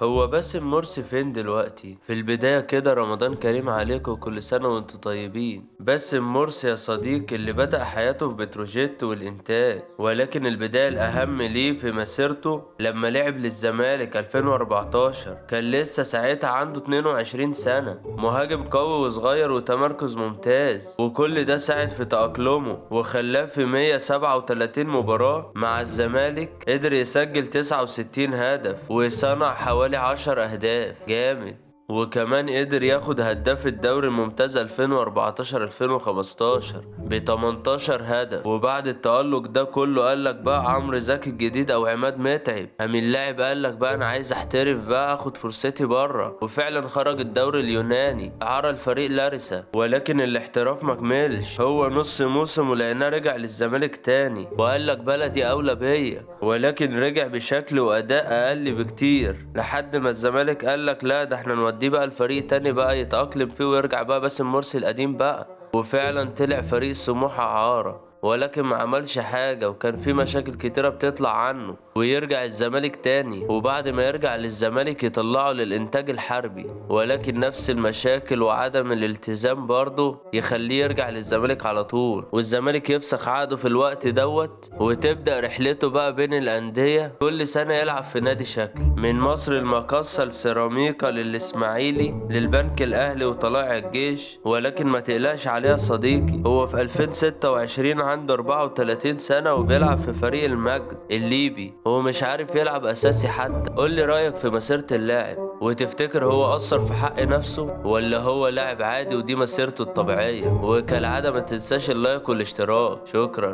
هو باسم مرسي فين دلوقتي؟ في البداية كده رمضان كريم عليكم وكل سنة وانتم طيبين. باسم مرسي يا صديقي اللي بدأ حياته في بتروجيت والإنتاج، ولكن البداية الأهم ليه في مسيرته لما لعب للزمالك 2014. كان لسه ساعتها عنده 22 سنة، مهاجم قوي وصغير وتمركز ممتاز، وكل ده ساعد في تأقلمه وخلاه في 137 مباراة مع الزمالك قدر يسجل 69 هدف وصنع حوالي 10 أهداف. جامد. وكمان قدر ياخد هداف الدوري الممتاز 2014-2015 ب 18 هدف. وبعد التألق ده كله قالك بقى عمرو زكي الجديد او عماد متعب قام اللاعب قالك بقى انا عايز احترف بقى اخد فرصتي بره، وفعلا خرج الدوري اليوناني اعاره الفريق لارسا، ولكن الاحتراف مكملش. هو نص موسم ولقيناه رجع للزمالك تاني وقالك بلدي اولى بيا، ولكن رجع بشكل واداء اقل بكتير لحد ما الزمالك قالك لا ده احنا نوديه بقى الفريق تاني بقى يتأقلم فيه ويرجع بقى باسم مرسي القديم بقى. وفعلا طلع فريق سموحة إعارة، ولكن ما عملش حاجة وكان في مشاكل كتيرة بتطلع عنه ويرجع الزمالك تاني. وبعد ما يرجع للزمالك يطلعه للإنتاج الحربي، ولكن نفس المشاكل وعدم الالتزام برضه يخليه يرجع للزمالك على طول، والزمالك يفسخ عقده في الوقت دوت وتبدأ رحلته بقى بين الأندية. كل سنة يلعب في نادي شكل، من مصر المقاصة السيراميكا للإسماعيلي للبنك الأهلي وطلائع الجيش. ولكن ما تقلقش عليه يا صديقي، هو في 2026 عنده 34 سنة وبيلعب في فريق المجد الليبي، هو مش عارف يلعب أساسي حتى. قول لي رأيك في مسيرة اللاعب، وتفتكر هو أثر في حق نفسه ولا هو لاعب عادي ودي مسيرته الطبيعية؟ وكالعادة ما تنساش اللايك والاشتراك. شكرا.